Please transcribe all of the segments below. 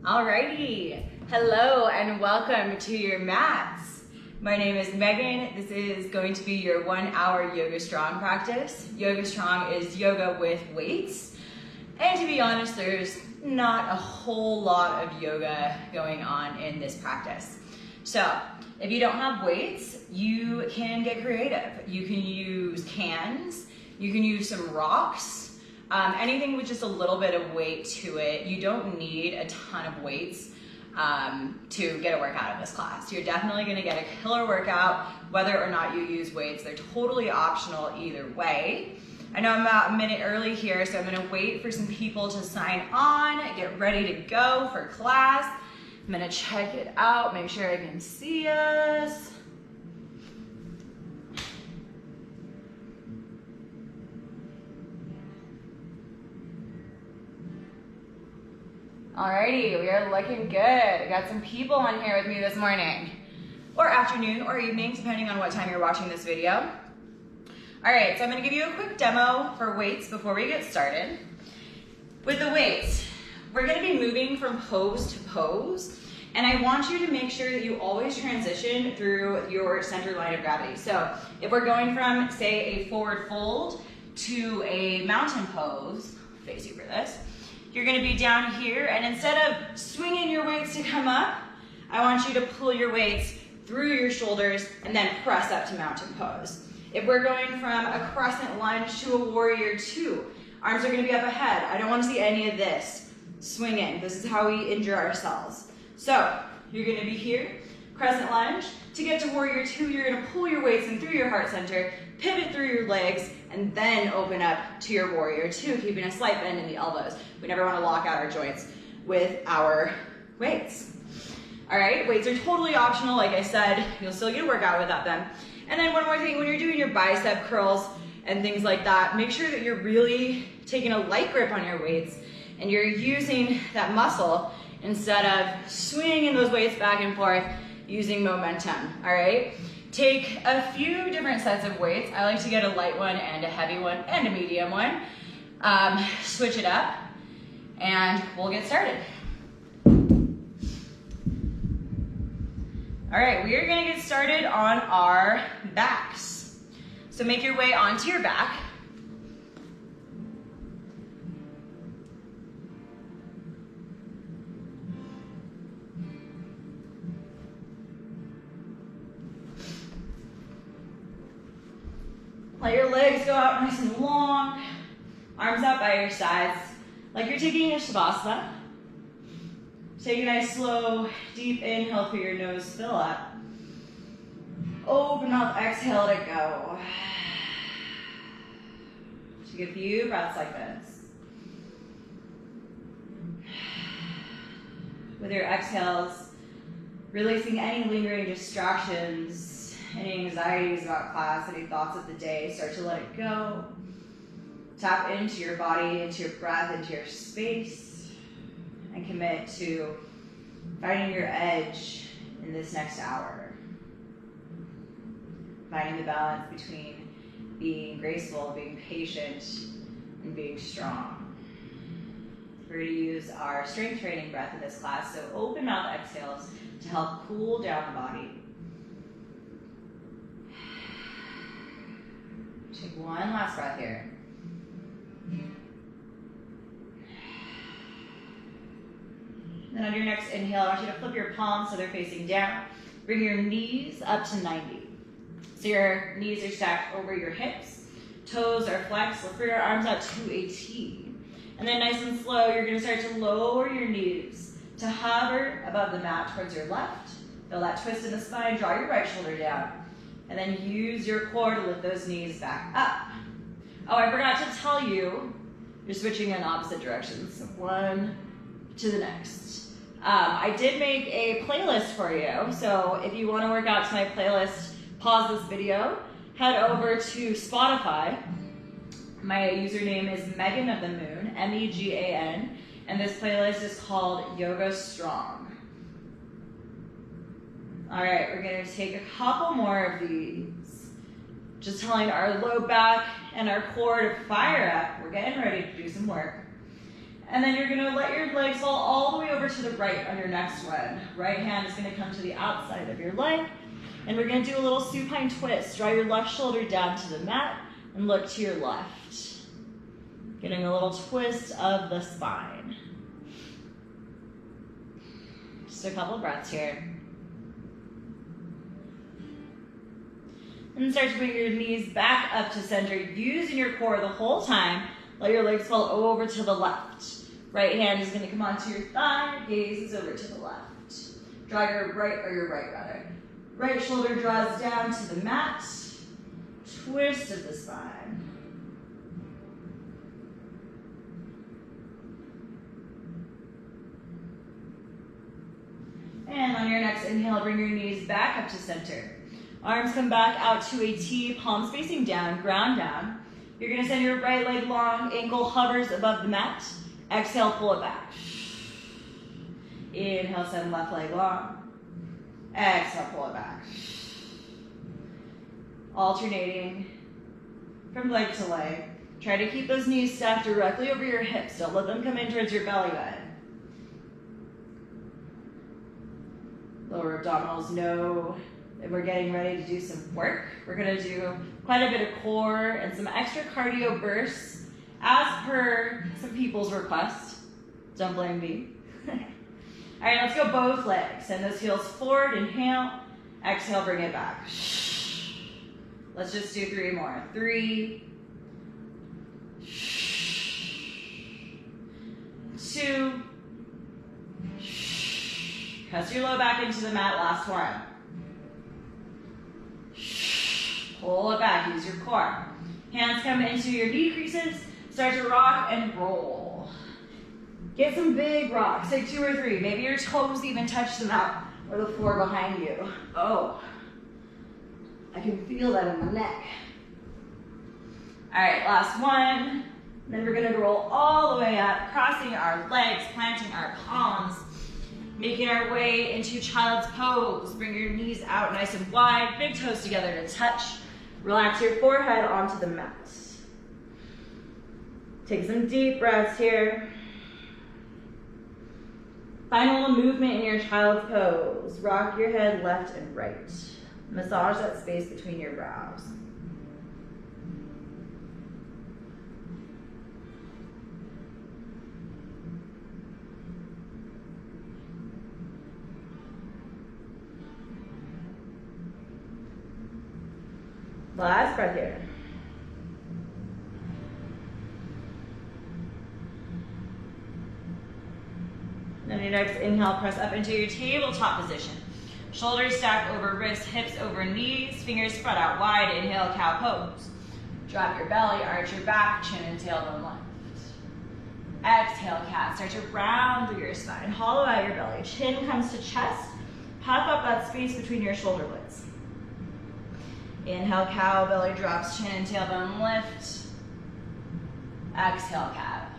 Alrighty, hello and welcome to your mats. My name is Megan. This is going to be your 1 hour Yoga Strong practice. Yoga Strong is yoga with weights. And to be honest, there's not a whole lot of yoga going on in this practice. So if you don't have weights, you can get creative. You can use cans, you can use some rocks, anything with just a little bit of weight to it. You don't need a ton of weights to get a workout in this class. You're definitely gonna get a killer workout whether or not you use weights. They're totally optional either way. I know I'm about a minute early here, so I'm gonna wait for some people to sign on, get ready to go for class. I'm gonna check it out, make sure I can see us. Alrighty, we are looking good. I got some people on here with me this morning, or afternoon, or evening, depending on what time you're watching this video. Alright, so I'm gonna give you a quick demo for weights before we get started. With the weights, we're gonna be moving from pose to pose, and I want you to make sure that you always transition through your center line of gravity. So if we're going from, say, a forward fold to a mountain pose, I'll face you for this, you're gonna be down here, and instead of swinging your weights to come up, I want you to pull your weights through your shoulders and then press up to mountain pose. If we're going from a crescent lunge to a warrior two, arms are gonna be up ahead. I don't wanna see any of this swinging. This is how we injure ourselves. So you're gonna be here, crescent lunge. To get to warrior two, you're gonna pull your weights in through your heart center, pivot through your legs, and then open up to your warrior two, keeping a slight bend in the elbows. We never wanna lock out our joints with our weights. All right, weights are totally optional. Like I said, you'll still get a workout without them. And then one more thing, when you're doing your bicep curls and things like that, make sure that you're really taking a light grip on your weights and you're using that muscle instead of swinging those weights back and forth using momentum, all right? Take a few different sets of weights. I like to get a light one and a heavy one and a medium one. Switch it up and we'll get started. All right, we are gonna get started on our backs. So make your way onto your back. Let your legs go out nice and long, arms out by your sides, like you're taking a Shavasana. Take a nice slow, deep inhale through your nose, fill up. Open mouth, exhale to go. Take a few breaths like this. With your exhales, releasing any lingering distractions, any anxieties about class, any thoughts of the day, start to let it go. Tap into your body, into your breath, into your space, and commit to finding your edge in this next hour. Finding the balance between being graceful, being patient, and being strong. We're going to use our strength training breath in this class, so open mouth exhales to help cool down the body. Take one last breath here. Then on your next inhale, I want you to flip your palms so they're facing down. Bring your knees up to 90. So your knees are stacked over your hips. Toes are flexed. Look for your arms out to a T. And then nice and slow, you're gonna start to lower your knees to hover above the mat towards your left. Feel that twist in the spine, draw your right shoulder down. And then use your core to lift those knees back up. Oh, I forgot to tell you, you're switching in opposite directions. One to the next. I did make a playlist for you, so if you want to work out to my playlist, pause this video, head over to Spotify. My username is Megan of the Moon, M-E-G-A-N, and this playlist is called Yoga Strong. All right, we're gonna take a couple more of these. Just telling our low back and our core to fire up. We're getting ready to do some work. And then you're gonna let your legs fall all the way over to the right on your next one. Right hand is gonna come to the outside of your leg. And we're gonna do a little supine twist. Draw your left shoulder down to the mat and look to your left. Getting a little twist of the spine. Just a couple breaths here. And start to bring your knees back up to center, using your core the whole time. Let your legs fall over to the left. Right hand is gonna come onto your thigh, gaze is over to the left. Draw your right rather. Right shoulder draws down to the mat, twist of the spine. And on your next inhale, bring your knees back up to center. Arms come back out to a T, palms facing down, ground down. You're gonna send your right leg long, ankle hovers above the mat. Exhale, pull it back. Inhale, send left leg long. Exhale, pull it back. Alternating from leg to leg. Try to keep those knees stacked directly over your hips. Don't let them come in towards your belly button. Lower abdominals know that we're getting ready to do some work. We're gonna do quite a bit of core and some extra cardio bursts as per some people's request. Don't blame me. All right, let's go both legs. Send those heels forward, inhale. Exhale, bring it back. Let's just do 3 more. 3, 2, press your low back into the mat, last one. Pull it back, use your core. Hands come into your knee creases, start to rock and roll. Get some big rocks, take 2 or 3. Maybe your toes even touch the mat or the floor behind you. Oh, I can feel that in my neck. All right, last one. Then we're gonna roll all the way up, crossing our legs, planting our palms, making our way into child's pose. Bring your knees out nice and wide, big toes together to touch. Relax your forehead onto the mat. Take some deep breaths here. Find a little movement in your child's pose. Rock your head left and right. Massage that space between your brows. Last breath here. Then your next inhale, press up into your tabletop position. Shoulders stack over wrists, hips over knees, fingers spread out wide. Inhale, cow pose. Drop your belly, arch your back, chin and tailbone lift. Exhale, cat. Start to round through your spine. Hollow out your belly. Chin comes to chest. Puff up that space between your shoulder blades. Inhale, cow, belly drops, chin and tailbone lift. Exhale, cat.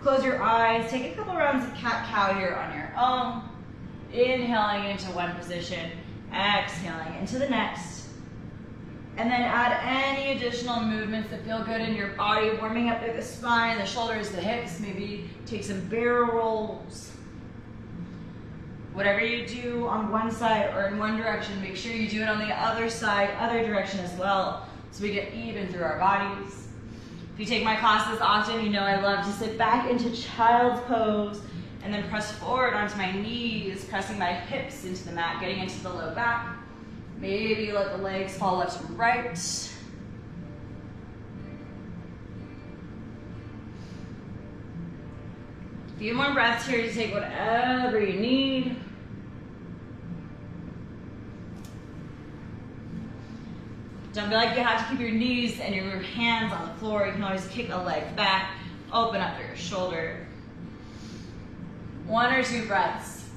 Close your eyes. Take a couple rounds of cat-cow here on your own. Inhaling into one position, exhaling into the next. And then add any additional movements that feel good in your body, warming up the spine, the shoulders, the hips. Maybe take some barrel rolls. Whatever you do on one side or in one direction, make sure you do it on the other side, other direction as well, so we get even through our bodies. If you take my classes often, you know I love to sit back into child's pose and then press forward onto my knees, pressing my hips into the mat, getting into the low back. Maybe let the legs fall left and right. A few more breaths here to take whatever you need. Don't feel like you have to keep your knees and your hands on the floor. You can always kick a leg back, open up your shoulder. 1 or 2 breaths.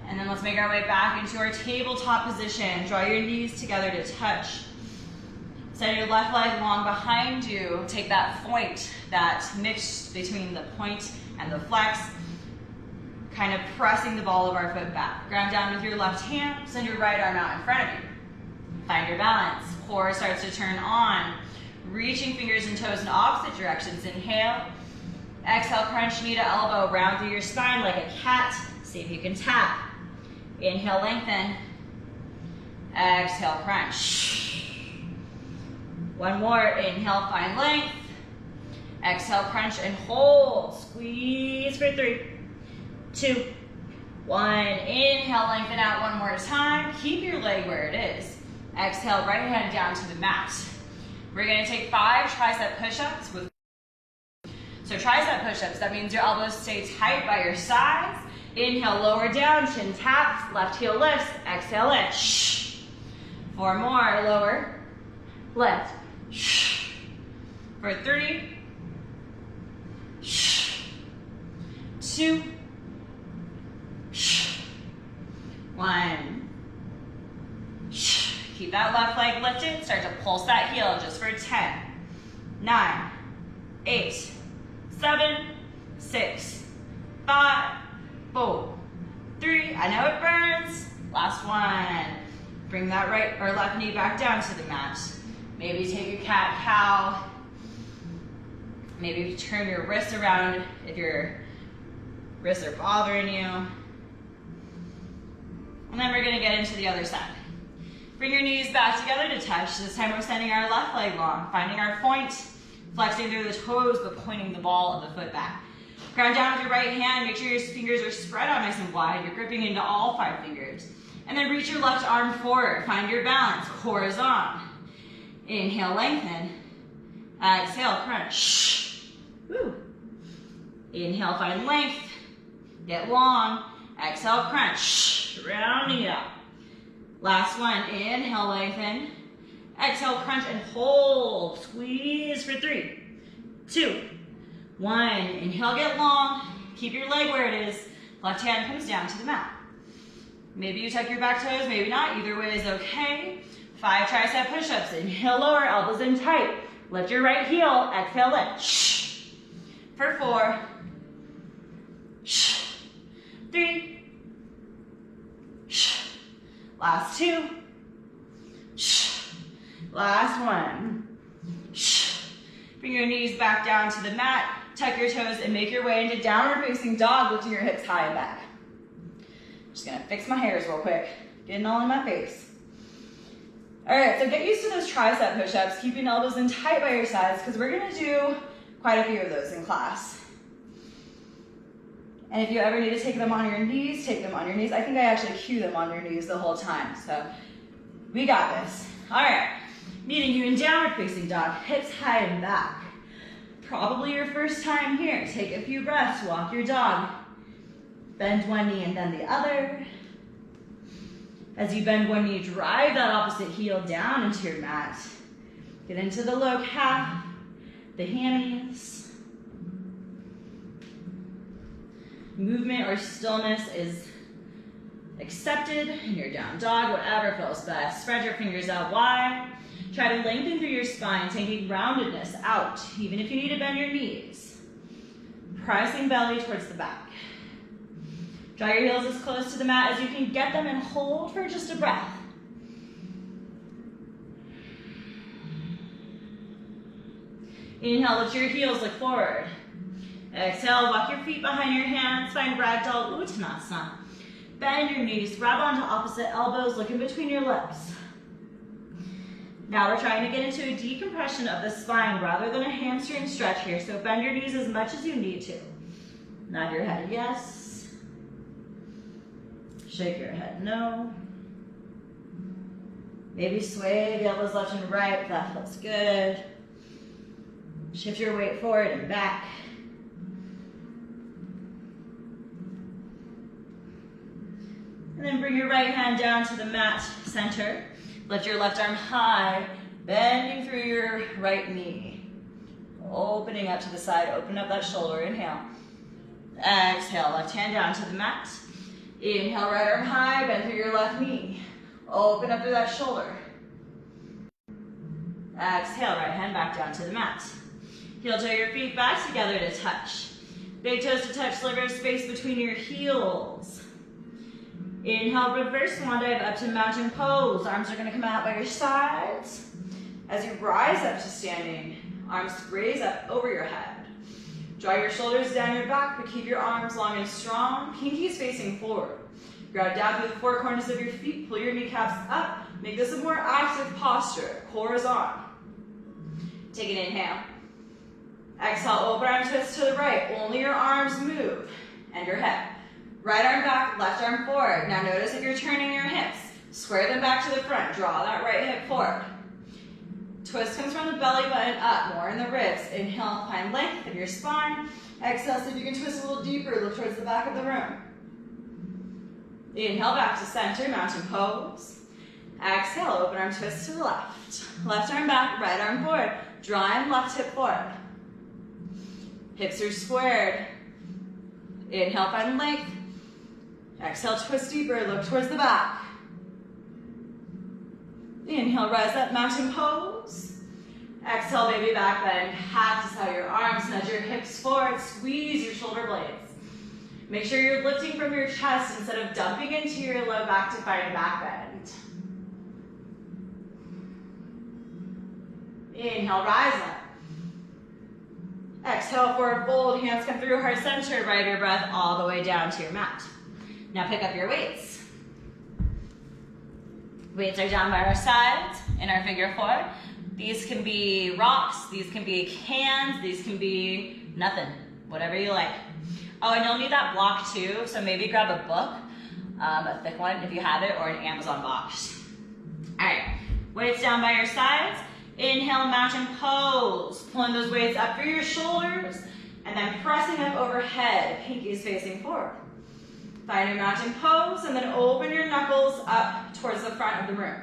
And then let's make our way back into our tabletop position. Draw your knees together to touch. Send your left leg long behind you. Take that point, that mix between the point and the flex, kind of pressing the ball of our foot back. Ground down with your left hand. Send your right arm out in front of you. Find your balance. Core starts to turn on. Reaching fingers and toes in opposite directions. Inhale. Exhale, crunch knee to elbow, round through your spine like a cat. See if you can tap. Inhale, lengthen. Exhale, crunch. One more. Inhale, find length. Exhale, crunch and hold. Squeeze for 3, 2, 1. Inhale, lengthen out one more time. Keep your leg where it is. Exhale, right hand down to the mat. We're gonna take 5 tricep push-ups. So tricep push-ups, that means your elbows stay tight by your sides. Inhale, lower down, chin taps, left heel lifts. Exhale, lift. 4 more, lower, lift. For 3, 2, 1. Keep that left leg lifted. Start to pulse that heel just for 10, 9, 8, 7, 6, 5, 4, 3. I know it burns. Last one. Bring that right or left knee back down to the mat. Maybe take a cat-cow. Maybe turn your wrists around if your wrists are bothering you. And then we're gonna get into the other side. Bring your knees back together to touch. This time we're sending our left leg long, finding our point, flexing through the toes, but pointing the ball of the foot back. Ground down with your right hand. Make sure your fingers are spread out nice and wide. You're gripping into all 5 fingers. And then reach your left arm forward. Find your balance. Core is on. Inhale, lengthen. Exhale, crunch. Woo. Inhale, find length. Get long. Exhale, crunch. Rounding it out. Last one. Inhale, lengthen. Exhale, crunch and hold. Squeeze for 3, 2, 1. Inhale, get long. Keep your leg where it is. Left hand comes down to the mat. Maybe you tuck your back toes, maybe not. Either way is okay. 5 tricep push-ups. Inhale, lower, elbows in tight. Lift your right heel. Exhale, lift. For 4, 3. Last 2. Last 1. Bring your knees back down to the mat. Tuck your toes and make your way into downward facing dog, lifting your hips high and back. Just gonna fix my hairs real quick. Getting all in my face. All right, so get used to those tricep push-ups, keeping elbows in tight by your sides, because we're gonna do quite a few of those in class. And if you ever need to take them on your knees, take them on your knees. I think I actually cue them on your knees the whole time, so we got this. All right, meeting you in downward facing dog, hips high and back. Probably your first time here. Take a few breaths, walk your dog. Bend one knee and then the other. As you bend one knee, drive that opposite heel down into your mat. Get into the low calf, the hammies. Movement or stillness is accepted in your down dog, whatever feels best. Spread your fingers out wide. Try to lengthen through your spine, taking roundedness out, even if you need to bend your knees. Pressing belly towards the back. Draw your heels as close to the mat as you can get them and hold for just a breath. Inhale, lift your heels, look forward. Exhale, walk your feet behind your hands, find Ragdoll Uttanasana. Bend your knees, grab onto opposite elbows, look in between your lips. Now we're trying to get into a decompression of the spine rather than a hamstring stretch here, so bend your knees as much as you need to. Nod your head yes. Shake your head no. Maybe sway the elbows left and right if that feels good. Shift your weight forward and back. And then bring your right hand down to the mat center. Lift your left arm high, bending through your right knee. Opening up to the side, open up that shoulder, inhale. Exhale, left hand down to the mat. Inhale, right arm high, bend through your left knee. Open up through that shoulder. Exhale, right hand back down to the mat. Heel toe your feet back together to touch. Big toes to touch, sliver of space between your heels. Inhale, reverse swan dive up to mountain pose. Arms are gonna come out by your sides. As you rise up to standing, arms raise up over your head. Draw your shoulders down your back, but keep your arms long and strong, pinkies facing forward. Ground down through the four corners of your feet, pull your kneecaps up, make this a more active posture, core is on. Take an inhale. Exhale, open arm twist to the right, only your arms move, and your head. Right arm back, left arm forward. Now notice if you're turning your hips, square them back to the front, draw that right hip forward. Twist comes from the belly button up, more in the ribs. Inhale, find length of your spine. Exhale, see if you can twist a little deeper, look towards the back of the room. Inhale, back to center, mountain pose. Exhale, open arm twist to the left. Left arm back, right arm forward. Drive left hip forward. Hips are squared. Inhale, find length. Exhale, twist deeper, look towards the back. Inhale, rise up, mountain pose. Exhale, baby back bend. Practice how your arms nudge your hips forward, squeeze your shoulder blades. Make sure you're lifting from your chest instead of dumping into your low back to find a back bend. Inhale, rise up. Exhale, forward fold, hands come through heart center, ride your breath all the way down to your mat. Now pick up your weights. Weights are down by our sides in our figure four. These can be rocks, these can be cans, these can be nothing, whatever you like. Oh, and you'll need that block too, so maybe grab a book, a thick one if you have it, or an Amazon box. All right, weights down by your sides. Inhale, mountain pose. Pulling those weights up through your shoulders, and then pressing up overhead, pinkies facing forward. Find your mountain pose, and then open your knuckles up towards the front of the room.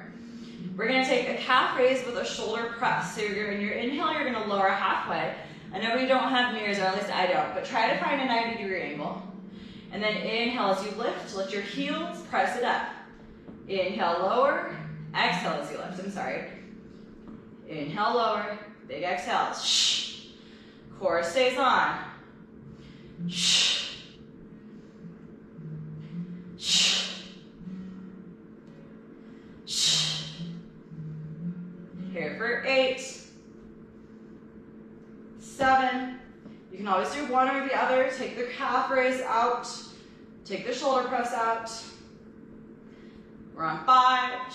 We're gonna take a calf raise with a shoulder press. So in your inhale, you're gonna lower halfway. I know we don't have mirrors, or at least I don't, but try to find a 90-degree angle. And then inhale as you lift your heels, press it up. Inhale, lower, exhale as you lift, I'm sorry. Inhale, lower, big exhales. Shh. Core stays on. Shh. Here for 8, 7. You can always do one or the other. Take the calf raise out. Take the shoulder press out. We're on 5,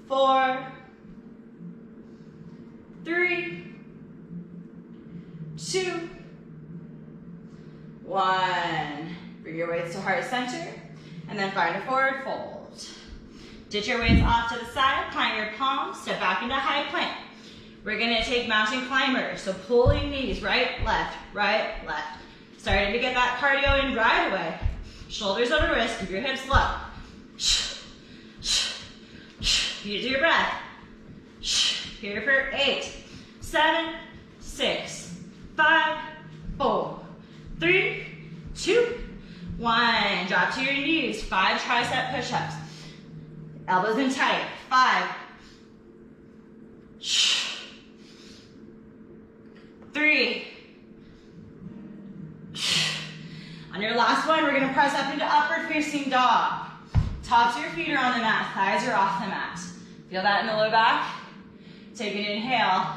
4, 3, 2, 1. Bring your weights to heart center, and then find a forward fold. Ditch your weights off to the side, plant your palms, step back into high plank. We're gonna take mountain climbers, so pulling knees, right, left, right, left. Starting to get that cardio in right away. Shoulders over wrist, keep your hips low. Use your breath. Here for 8, 7, 6, 5, 4, 3, 2, 1. Drop to your knees, 5 tricep push-ups. Elbows in tight, 5, 3. On your last one, we're gonna press up into upward facing dog. Tops of your feet are on the mat, thighs are off the mat. Feel that in the low back? Take an inhale.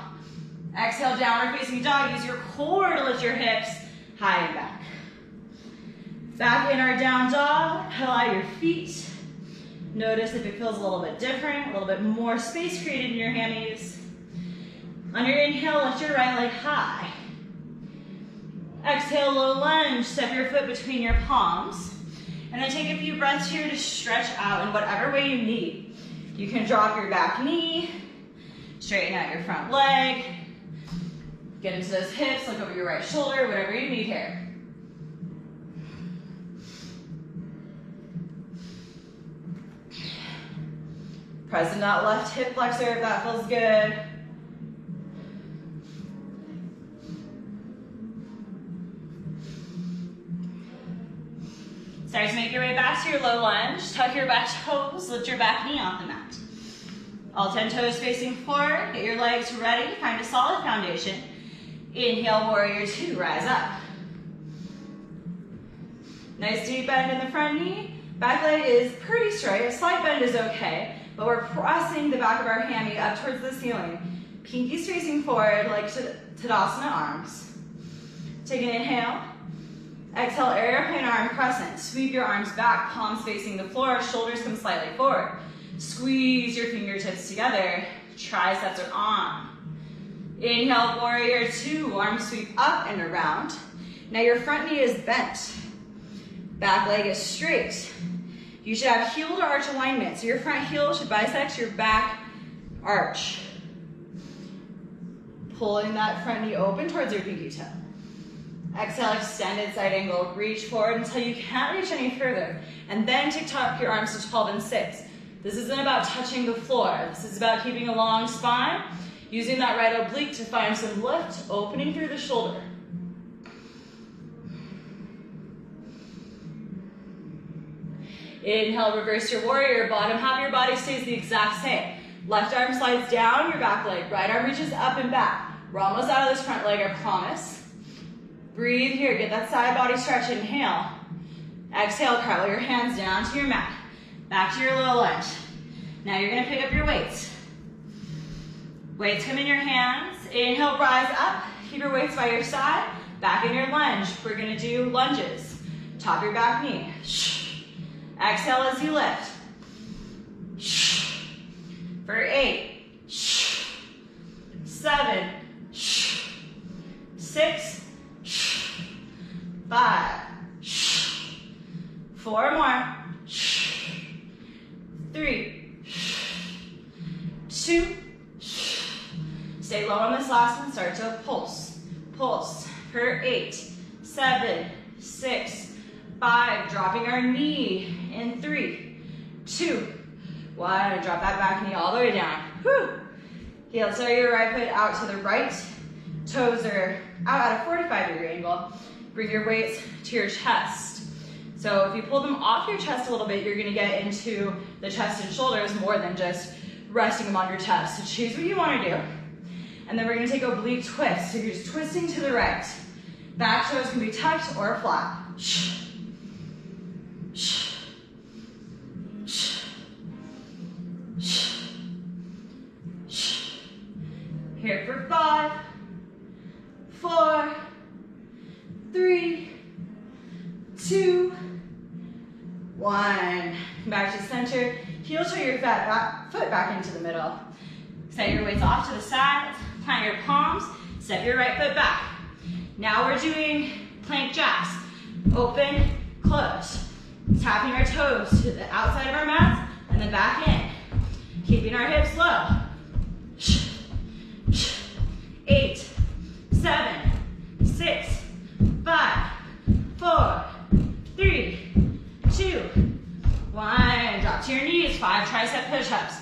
Exhale, downward facing dog. Use your core to lift your hips high and back. Back in our down dog, pedal out your feet. Notice if it feels a little bit different, a little bit more space created in your hammies. On your inhale, lift your right leg high. Exhale, low lunge, step your foot between your palms. And then take a few breaths here to stretch out in whatever way you need. You can drop your back knee, straighten out your front leg, get into those hips, look over your right shoulder, whatever you need here. Pressing that left hip flexor if that feels good. Start to make your way back to your low lunge. Tuck your back toes, lift your back knee off the mat. All 10 toes facing forward. Get your legs ready. Find a solid foundation. Inhale, warrior 2, rise up. Nice deep bend in the front knee. Back leg is pretty straight. A slight bend is okay. but we're pressing the back of our hammy up towards the ceiling. Pinkies facing forward like Tadasana arms. Take an inhale. Exhale, airplane arm crescent. Sweep your arms back, palms facing the floor, shoulders come slightly forward. Squeeze your fingertips together, triceps are on. Inhale, warrior two, arms sweep up and around. Now your front knee is bent. Back leg is straight. You should have heel to arch alignment, so your front heel should bisect your back arch. Pulling that front knee open towards your pinky toe. Exhale, extended side angle. Reach forward until you can't reach any further. And then TikTok your arms to 12 and 6. This isn't about touching the floor. This is about keeping a long spine, using that right oblique to find some lift, opening through the shoulder. Inhale, reverse your warrior. Bottom half of your body stays the exact same. Left arm slides down your back leg. Right arm reaches up and back. We're almost out of this front leg, I promise. Breathe here. Get that side body stretch. Inhale. Exhale, curl your hands down to your mat. Back to your low lunge. Now you're going to pick up your weights. Weights come in your hands. Inhale, rise up. Keep your weights by your side. Back in your lunge. We're going to do lunges. Top your back knee. Exhale as you lift. For 8, 7, 6, 5, 4 more, 3, 2, stay low on this last one, start to pulse, pulse, for 8, 7, 6, 5, dropping our knee in 3, 2, 1, drop that back knee all the way down. Whew. Heel toe your right foot out to the right. Toes are out at a 45-degree angle. Bring your weights to your chest. So if you pull them off your chest a little bit, you're gonna get into the chest and shoulders more than just resting them on your chest. So choose what you wanna do. And then we're gonna take oblique twist. So you're just twisting to the right. Back toes can be tucked or flat. Here for 5, 4, 3, 2, 1. Back to center. Heel toe your foot back into the middle. Set your weights off to the side. Plant your palms. Step your right foot back. Now we're doing plank jacks. Open, close. Tapping our toes to the outside of our mats and then back in. Keeping our hips low. 8, 7, 6, 5, 4, 3, 2, 1. Drop to your knees. 5 tricep push-ups.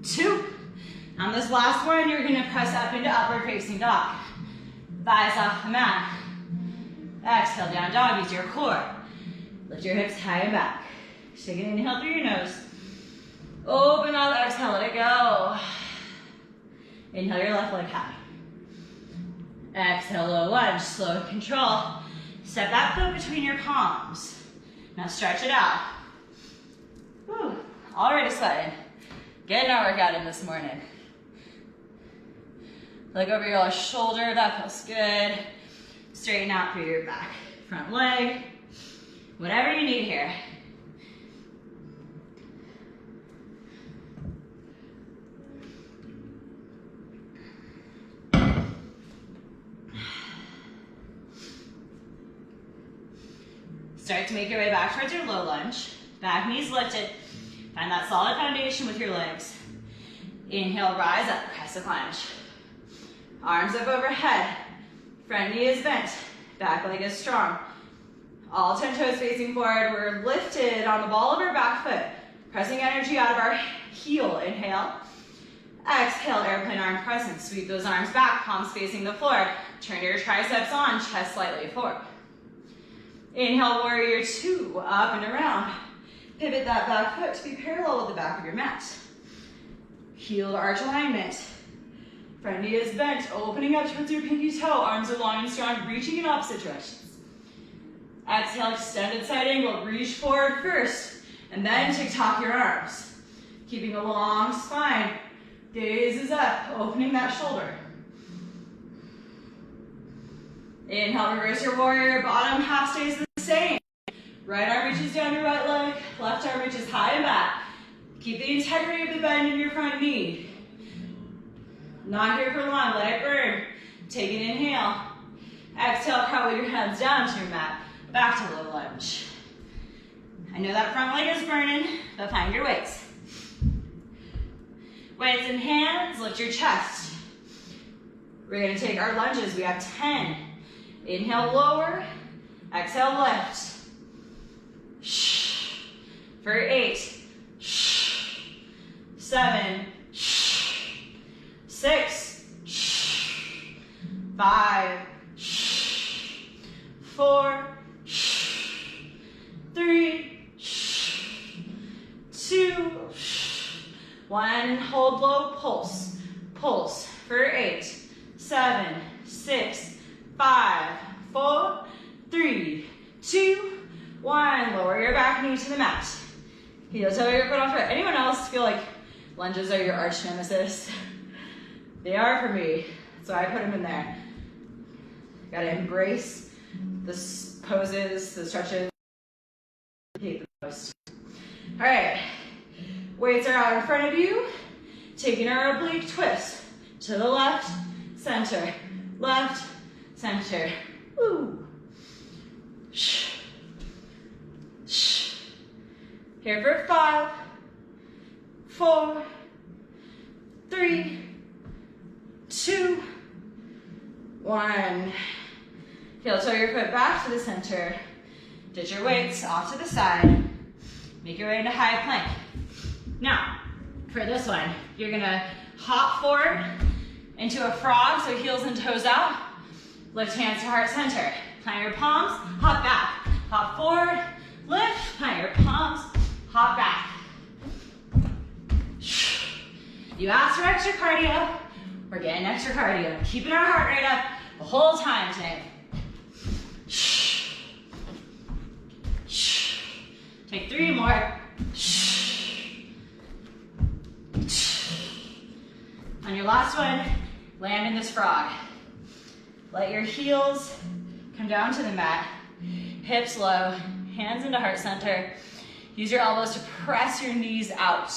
2. On this last one, you're gonna press up into upward facing dog. Thighs off the mat. Exhale, down dog. Use your core. Lift your hips high and back. Take an inhale through your nose. Open all the exhale, let it go. Inhale your left leg high. Exhale, low lunge, slow control. Step that foot between your palms. Now stretch it out. Whew, already sweating. Getting our workout in this morning. Look over your left shoulder, that feels good. Straighten out through your back. Front leg. Whatever you need here. Start to make your way back towards your low lunge. Back knees lifted. Find that solid foundation with your legs. Inhale, rise up, crescent lunge. Arms up overhead. Front knee is bent. Back leg is strong. All 10 toes facing forward. We're lifted on the ball of our back foot. Pressing energy out of our heel. Inhale. Exhale, airplane arm crescent. Sweep those arms back, palms facing the floor. Turn your triceps on, chest slightly forward. Inhale, warrior two, up and around. Pivot that back foot to be parallel with the back of your mat. Heel to arch alignment. Front knee is bent, opening up towards your pinky toe. Arms are long and strong, reaching in opposite directions. Exhale, extended side angle. Reach forward first, and then TikTok your arms. Keeping a long spine. Gaze is up, opening that shoulder. Inhale, reverse your warrior. Bottom half stays the same. Right arm reaches down your right leg. Left arm reaches high and back. Keep the integrity of the bend in your front knee. Not here for long. Let it burn. Take an inhale. Exhale, cartwheel your hands down to your mat. Back to low lunge. I know that front leg is burning, but find your weights. Weights in hands, lift your chest. We're gonna take our lunges. We have 10. Inhale, lower. Exhale, lift. For 8. 7. 6. 5. 4. 3. 2. 1. Hold low. Pulse. Pulse. For 8. 7. 6. 5. 4. 3. 2. 1. Lower your back knee to the mat. Heel toe your foot off foot. Anyone else feel like lunges are your arch nemesis? They are for me, so I put them in there. Gotta embrace the poses, the stretches. I hate the most. All right, weights are out in front of you. Taking our oblique twist to the left, center, left, center. Woo. Here for 5, 4, 3, 2, 1. Heel toe your foot back to the center. Ditch your weights off to the side. Make your way into high plank. Now, for this one, you're gonna hop forward into a frog, so heels and toes out. Lift hands to heart center. Plant your palms, hop back. Hop forward, lift, plant your palms, hop back. You asked for extra cardio, we're getting extra cardio. Keeping our heart rate up the whole time today. Take 3 more. On your last one, land in this frog. Let your heels come down to the mat. Hips low, hands into heart center. Use your elbows to press your knees out.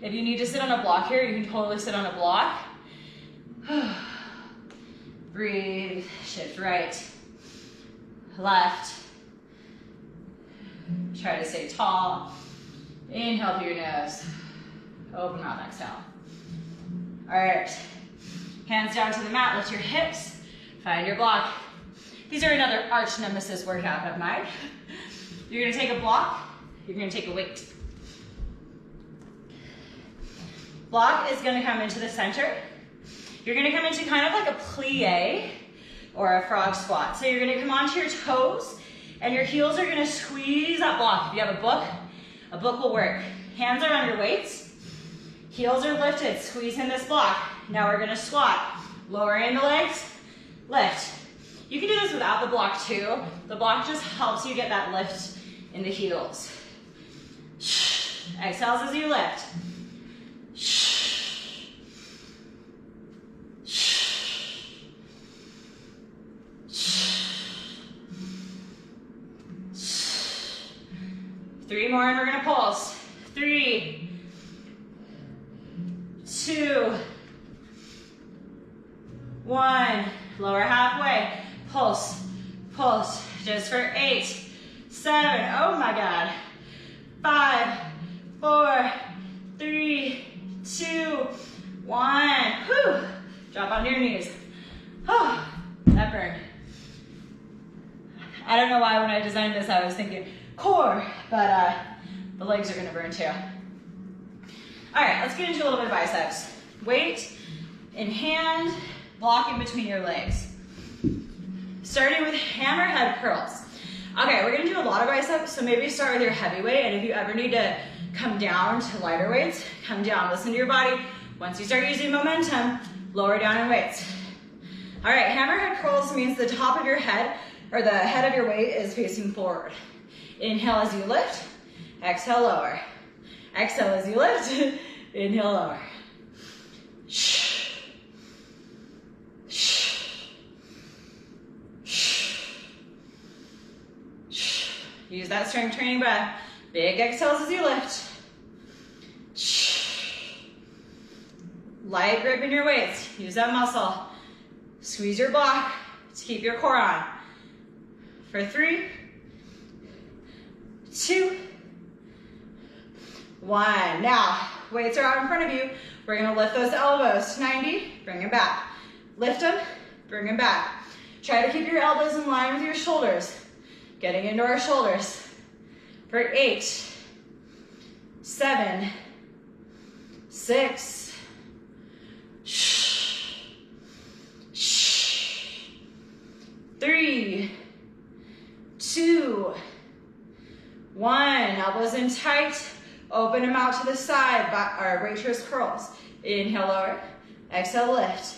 If you need to sit on a block here, you can totally sit on a block. Breathe, shift right, left. Try to stay tall. Inhale through your nose. Open mouth, exhale. All right, hands down to the mat, lift your hips, find your block. These are another arch nemesis workout of mine. You're gonna take a block, you're gonna take a weight. Block is gonna come into the center. You're gonna come into kind of like a plie or a frog squat. So you're gonna come onto your toes and your heels are gonna squeeze that block. If you have a book will work. Hands are on your weights, heels are lifted, squeeze in this block. Now we're gonna squat, lowering the legs, lift. You can do this without the block too. The block just helps you get that lift in the heels. Exhales as you lift. 3 more and we're gonna pulse. 3, 2, 1. Lower halfway. Pulse, pulse. Just for 8, 7. Oh my God. 5, 4, 3, 2, 1. Whew. Drop onto your knees. Oh, that burned. I don't know why when I designed this I was thinking core, but the legs are gonna burn too. All right, let's get into a little bit of biceps. Weight in hand, block in between your legs. Starting with hammerhead curls. Okay, we're gonna do a lot of biceps, so maybe start with your heavy weight, and if you ever need to come down to lighter weights, come down, listen to your body. Once you start using momentum, lower down in weights. All right, hammerhead curls means the top of your head, or the head of your weight is facing forward. Inhale as you lift, exhale, lower. Exhale as you lift, inhale, lower. Use that strength training breath. Big exhales as you lift. Light grip in your weights. Use that muscle. Squeeze your block to keep your core on. For 3, 2, 1. Now, weights are out in front of you. We're gonna lift those elbows to 90, bring them back. Lift them, bring them back. Try to keep your elbows in line with your shoulders. Getting into our shoulders. For 8, 7, 6, 3, 2, 1. Elbows in tight. Open them out to the side. Right towards curls. Inhale, lower. Exhale, lift.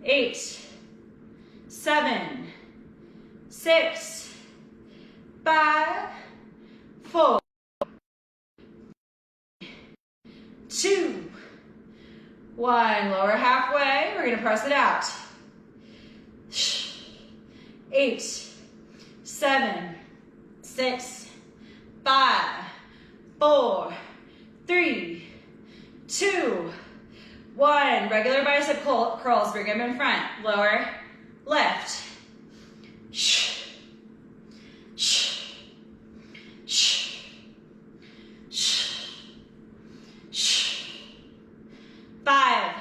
8, 7, 6, 5, 4, 2, 1. Lower halfway. We're going to press it out. 8, 7, 6, 5, 4, 3, 2, 1. Regular bicep curls. Bring them in front. Lower, lift. 5,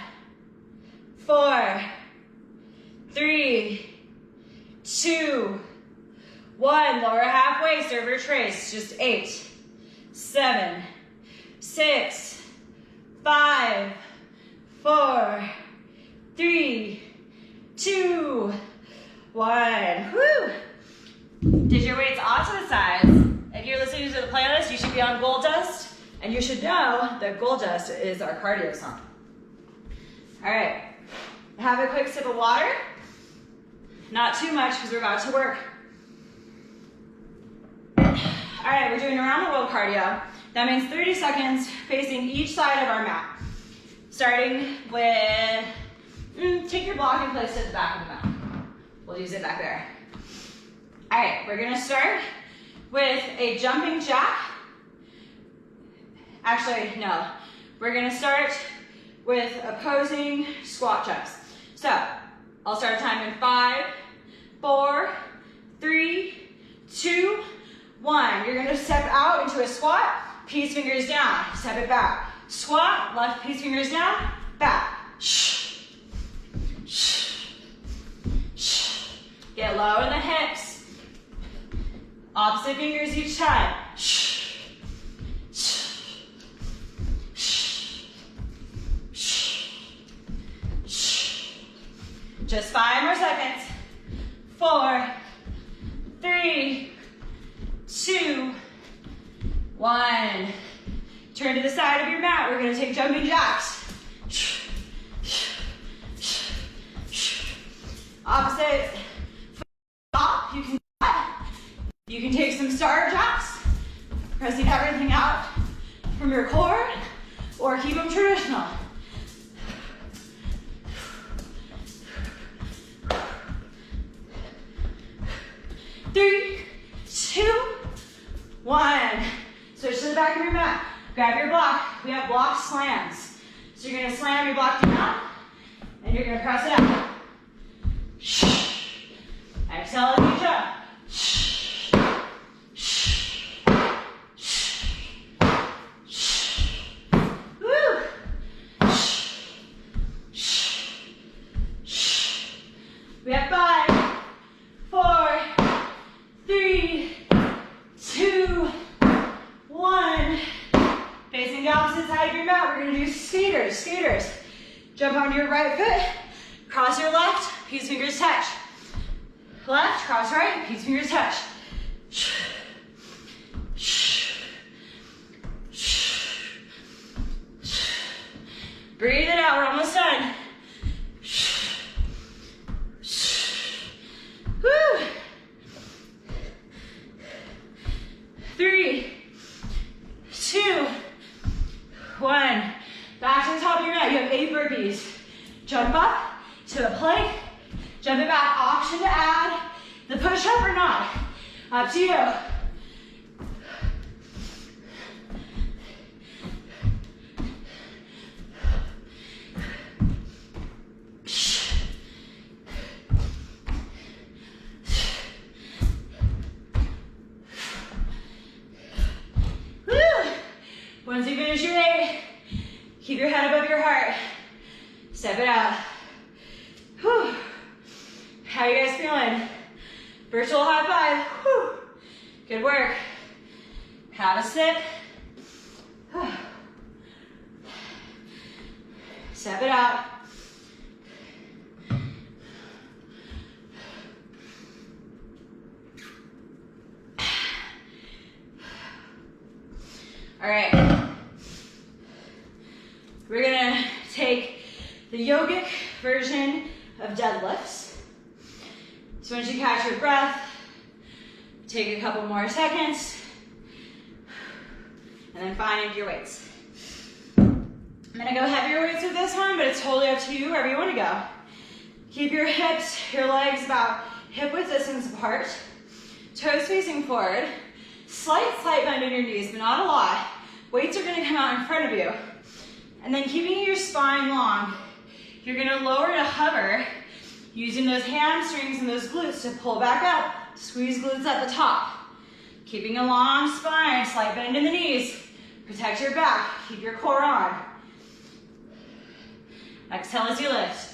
4, 3, 2, 1. Lower halfway. Serve or trace. Just 8, 7, 6, 5, 4, 3, 2, 1. Woo! Did your weights off to the sides? If you're listening to the playlist, you should be on Gold Dust, and you should know that Gold Dust is our cardio song. All right, have a quick sip of water. Not too much because we're about to work. All right, we're doing around the world cardio. That means 30 seconds facing each side of our mat. Starting with, take your block and place it at the back of the mat. We'll use it back there. All right, we're gonna start with a jumping jack. Actually, no. We're gonna start with opposing squat jumps. So, I'll start time in 5, 4, 3, 2, 1. You're gonna step out into a squat, peace fingers down, step it back. Squat, left peace fingers down, back. Get low in the hips. Opposite fingers each time. Just 5 more seconds. 4, 3, 2, 1. Turn to the side of your mat. We're going to take jumping jacks. Opposite top. You can take some star jacks, pressing everything out from your core, or keep them traditional. 3, 2, 1. Switch to the back of your mat. Grab your block. We have block slams. So you're going to slam your block down, and you're going to press it out. Exhale as you jump. Woo. We have 5, 4, 3, 2, 1. Facing the opposite side of your mat, we're going to do skaters. Jump onto your right foot, cross your left, peace fingers touch. left, cross right, peace fingers touch. Breathe it out, we're almost done. Woo. 3, 2, 1. Back to the top of your mat. You have 8 burpees. Jump up to a plank. Jump it back. Option to add the push-up or not. Up to you. Once you finish your 8, keep your head above your heart. Step it out. Whew. How you guys feeling? Virtual high five. Whew. Good work. Have a sip. Step it out. All right, we're gonna take the yogic version of deadlifts. So once you catch your breath, take a couple more seconds, and then find your weights. I'm gonna go heavier weights with this one, but it's totally up to you wherever you wanna go. Keep your hips, your legs about hip width distance apart, toes facing forward. Slight bend in your knees, but not a lot. Weights are gonna come out in front of you. And then keeping your spine long, you're gonna lower to hover, using those hamstrings and those glutes to pull back up, squeeze glutes at the top. Keeping a long spine, slight bend in the knees. Protect your back, keep your core on. Exhale as you lift.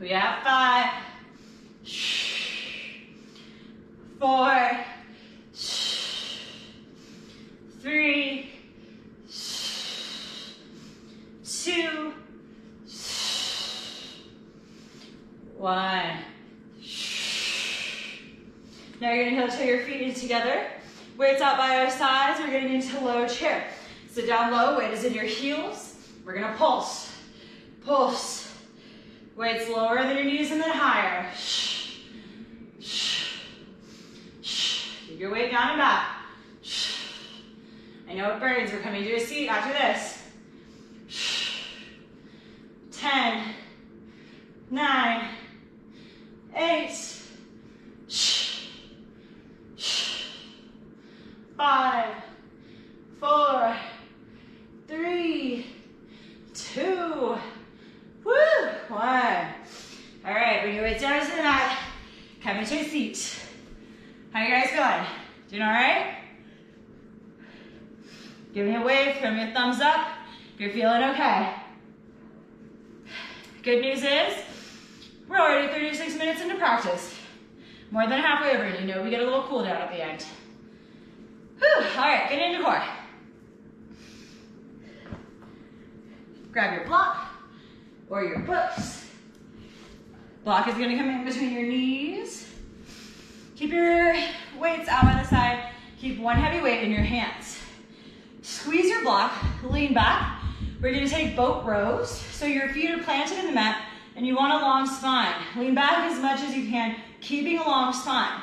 We have 5, 4, 3, 2, 1. Now you're gonna heel toe your feet together. Weights out by our sides. We're getting into low chair. Sit down low, weight is in your heels. We're gonna pulse, pulse. Weights lower than your knees and then higher. Keep your weight down and back. I know it burns. We're coming to a seat after this. 10, 9, 8, 5, 4, 3, 2, woo, 1. All right, bring your weight down to the mat. Come into a seat. How you guys feeling? Doing all right? Give me a wave, throw me a thumbs up if you're feeling okay. Good news is, we're already 36 minutes into practice. More than halfway over, and you know we get a little cool down at the end. Whew, all right, get into core. Grab your block or your books. Block is gonna come in between your knees. Keep your weights out by the side. Keep one heavy weight in your hands. Squeeze your block, lean back. We're gonna take boat rows. So your feet are planted in the mat and you want a long spine. Lean back as much as you can, keeping a long spine.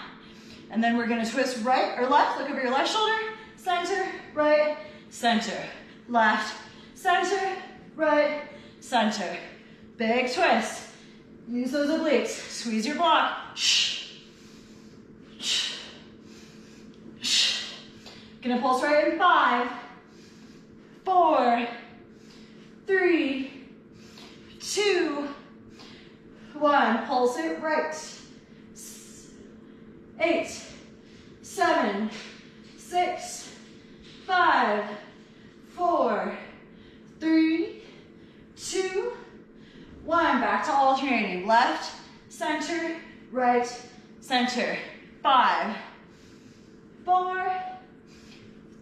And then we're gonna twist right or left, look over your left shoulder, center, right, center, left, center, right, center. Big twist. Use those obliques. Squeeze your block. Gonna pulse right in 5, 4, 3, 2, 1. Pulse it right. 8, 7, 6, 5, 4, 3, 2, 1. Back to alternating. Left, center, right, center. 5, 4,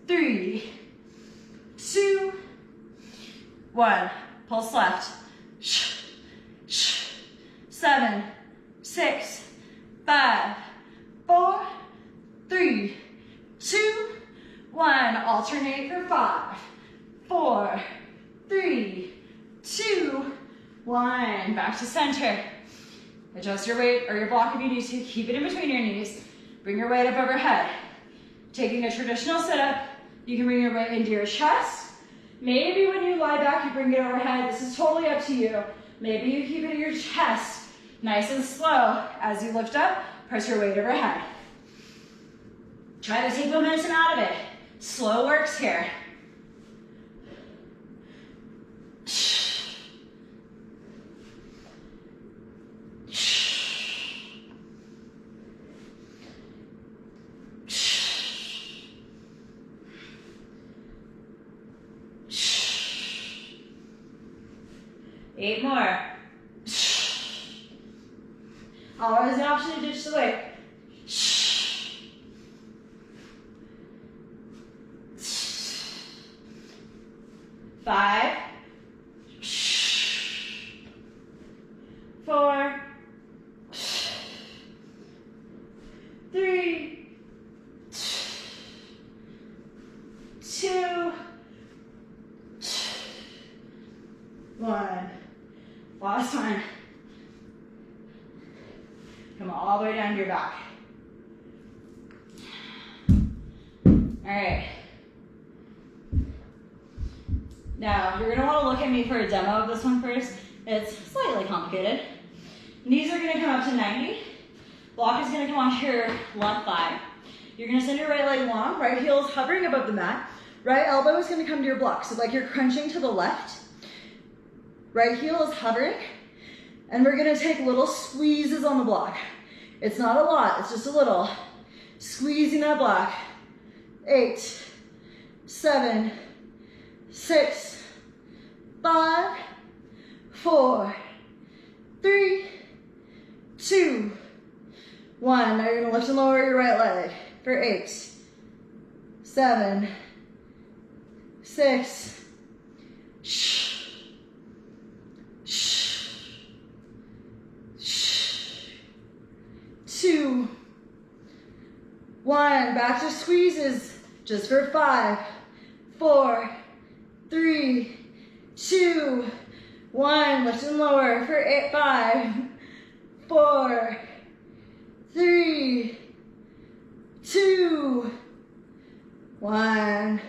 3, 2, 1. Pulse left. 7, 6, 5, 4, 3, 2, 1. Alternate for 5, 4, 3, 2, 1. Back to center. Adjust your weight or your block if you need to. Keep it in between your knees. Bring your weight up overhead. Taking a traditional sit-up, you can bring your weight into your chest. Maybe when you lie back, you bring it overhead. This is totally up to you. Maybe you keep it in your chest. Nice and slow. As you lift up, press your weight overhead. Try to take momentum out of it. Slow works here. Eight more. Always an option to ditch the weight. 5, 4, 3, 2, 1. Last time. Come all the way down to your back. All right. Now, you're gonna wanna look at me for a demo of this one first. It's slightly complicated. Knees are gonna come up to 90. Block is gonna come onto your left thigh. You're gonna send your right leg long, right heel is hovering above the mat. Right elbow is gonna come to your block. So like you're crunching to the left. Right heel is hovering. And we're gonna take little squeezes on the block. It's not a lot, it's just a little. Squeezing that block. 8, 7, 6, 5, 4, 3, 2, 1. Now you're gonna lift and lower your right leg for 8, 7, 6, 2, 1. Back to squeezes just for 5, 4, 3, 2, 1. Lift and lower for 8, 5, 4, 3, 2, 1.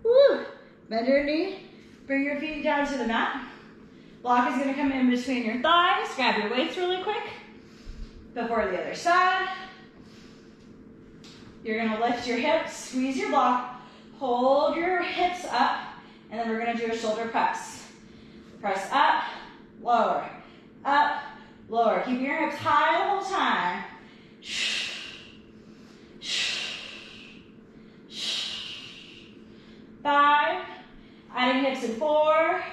Woo. Bend your knee. Bring your feet down to the mat. Block is going to come in between your thighs. Grab your weights really quick. Before the other side. You're going to lift your hips, squeeze your block, hold your hips up, and then we're going to do a shoulder press. Press up, lower, up, lower. Keep your hips high the whole time. 5, adding hips in 4,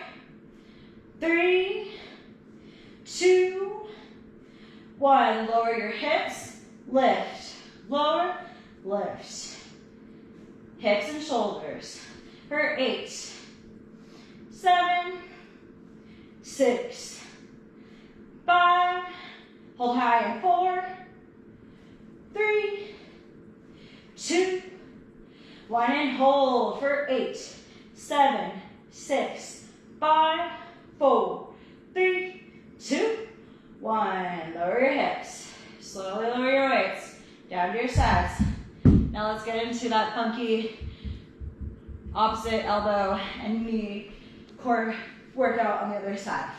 3, 2, 1. Lower your hips, lift, lower, lift. Hips and shoulders for 8, 7, 6, 5. Hold high in 4, 3, 2, 1. And hold for 8, 7, 6, 5, 4, 3, 2, 1. Lower your hips. Slowly lower your weights down to your sides. Now let's get into that funky opposite elbow and knee core workout on the other side.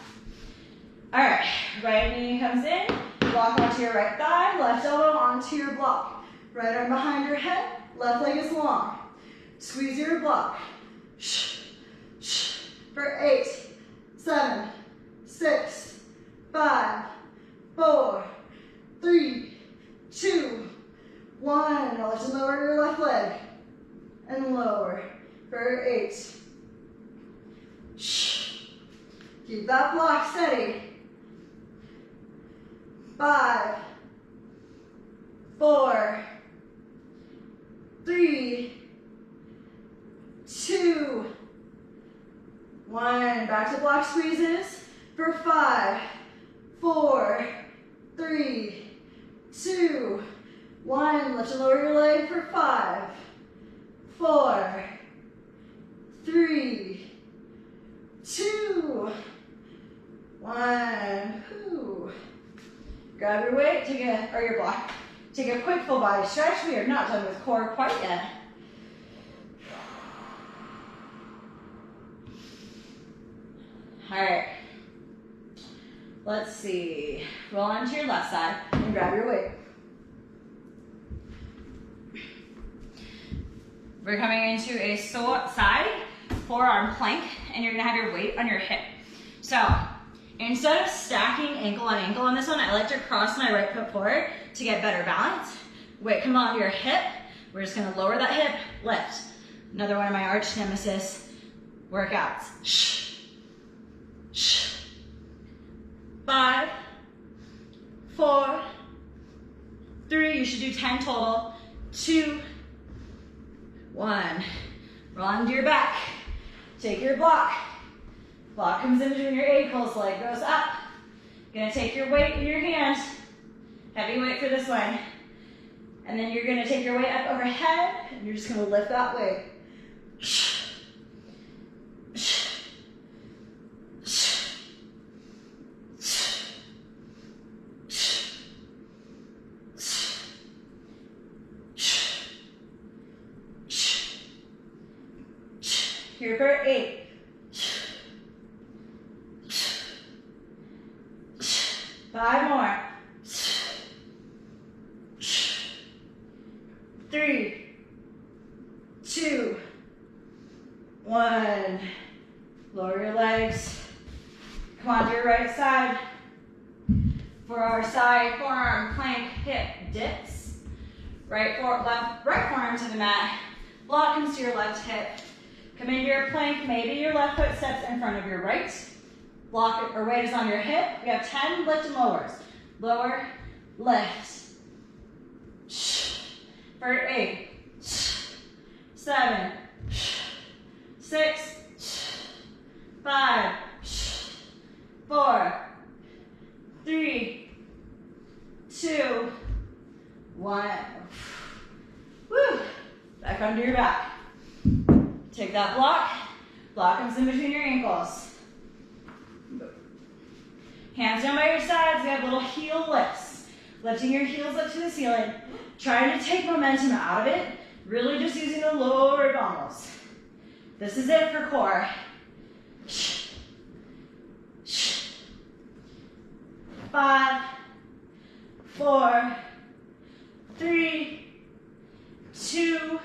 All right, right knee comes in, block onto your right thigh, left elbow onto your block. Right arm behind your head, left leg is long. Squeeze your block. For 8, 7, 6, 5, 4, 3, 2, 1. Now lift and lower your left leg. and lower for 8. Keep that block steady. 5, 4, 3, 2, 1. Back to block squeezes for 5, 4, 3, 2, 1. Lift and lower your leg for 5, 4, 3, 2, 1. Whew. Grab your weight, or your block. Take a quick full body stretch. We are not done with core quite yet. All right. Let's see. Roll onto your left side and grab your weight. We're coming into a side forearm plank, and you're gonna have your weight on your hip. So instead of stacking ankle on this one, I like to cross my right foot forward to get better balance. Weight come onto your hip. We're just gonna lower that hip, lift. Another one of my arch nemesis workouts. 5, 4, 3, you should do 10 total. 2, 1. Roll onto your back. Take your block. Block comes in between your ankles, leg goes up. Gonna take your weight in your hand. Heavy weight for this one. And then you're gonna take your weight up overhead, and you're just gonna lift that weight. Here for 8. 5 more. 3, 2, 1. Lower your legs. Come on to your right side. For our side forearm plank hip dips. Right forearm to the mat. Block comes to your left hip. Come into your plank. Maybe your left foot steps in front of your right. Block or weight is on your hip. We have 10 lift and lowers. Lower, lift. For 8, 7, 6, 5, 4, 3, 2, 1. Woo! Back onto your back. Take that block. Block comes in between your ankles. Hands down by your sides. We have little heel lifts. Lifting your heels up to the ceiling. Trying to take momentum out of it. Really just using the lower abdominals. This is it for core. 5, 4, 3, 2,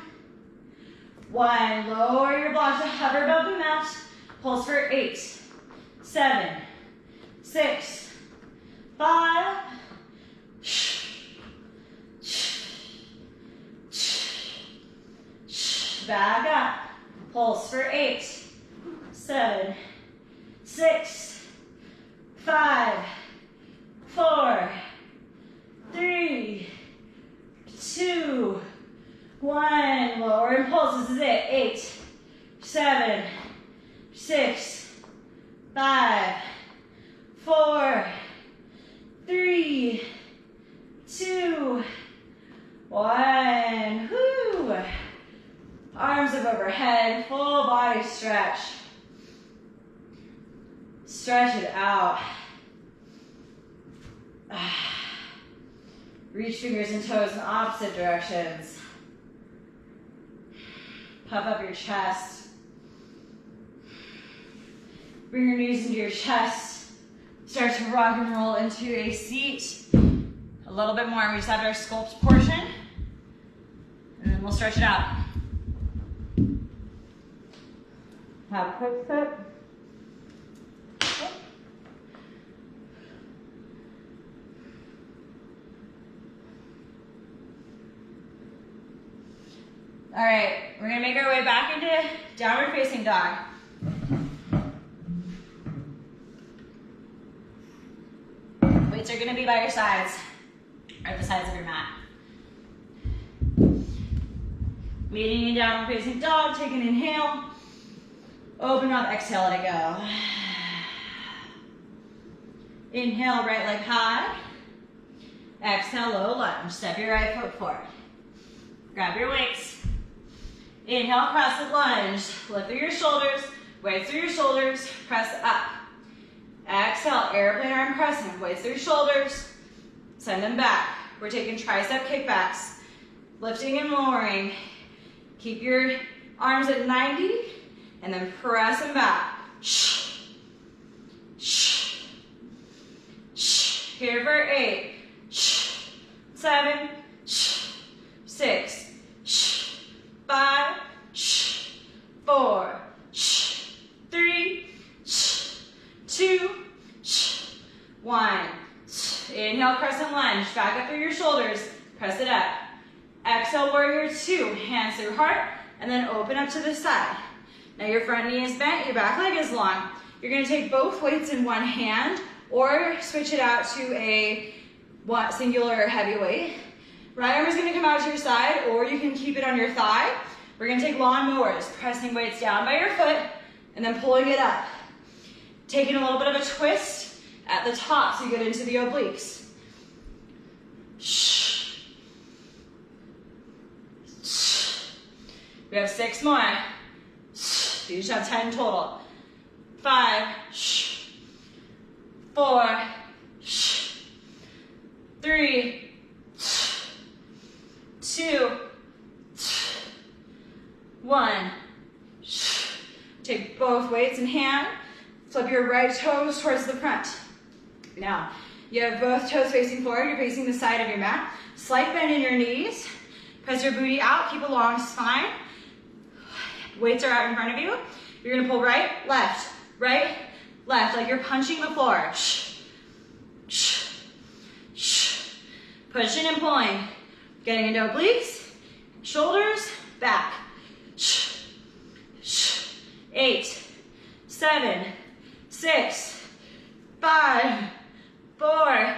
1. Lower your block to hover above the mat. Pulse for 8, 7, 6, 5. Back up. Pulse for 8, 7, 6, 5, 4, 3, 2, 1. Lower and pulse. This is it. 8, 7, 6, 5, 4, 3, 2, 1. Whoo! Arms up overhead, full body stretch. Stretch it out. Reach fingers and toes in opposite directions. Puff up your chest. Bring your knees into your chest. Start to rock and roll into a seat. A little bit more. We just have our sculpt portion. And then we'll stretch it out. Have a quick sip. All right, we're gonna make our way back into downward facing dog. Weights are gonna be by your sides, or the sides of your mat. Meeting in downward facing dog, take an inhale. Open up, exhale, let it go. Inhale, right leg high. Exhale, low lunge. Step your right foot forward. Grab your weights. Inhale, crescent lunge. Lift through your shoulders, weights through your shoulders, press up. Exhale, airplane arm crescent, weights through your shoulders, send them back. We're taking tricep kickbacks, lifting and lowering. Keep your arms at 90, and then press them back. Shh. Shh. Shh. Here for 8. Shh. 7. Shh. 6. Shh. 5. Shh. 4. Shh. 3. Shh. 2. Shh. 1. Inhale, crescent lunge. Back up through your shoulders. Press it up. Exhale, warrior 2. Hands through heart, and then open up to the side. Now your front knee is bent, your back leg is long. You're gonna take both weights in one hand or switch it out to a singular heavy weight. Right arm is gonna come out to your side, or you can keep it on your thigh. We're gonna take lawn mowers, pressing weights down by your foot and then pulling it up. Taking a little bit of a twist at the top so you get into the obliques. Shh. Shh. We have 6 more. You should have 10 total. 5, shh. 4, shh. 3, shh. 2, shh. 1, shh. Take both weights in hand. Flip your right toes towards the front. Now, you have both toes facing forward. You're facing the side of your mat. Slight bend in your knees. Press your booty out. Keep a long spine. Weights are out in front of you. You're gonna pull right, left, like you're punching the floor. Shh, shh, shh. Pushing and pulling. Getting into obliques, shoulders, back. Shh, shh. 8, 7, 6, 5, 4,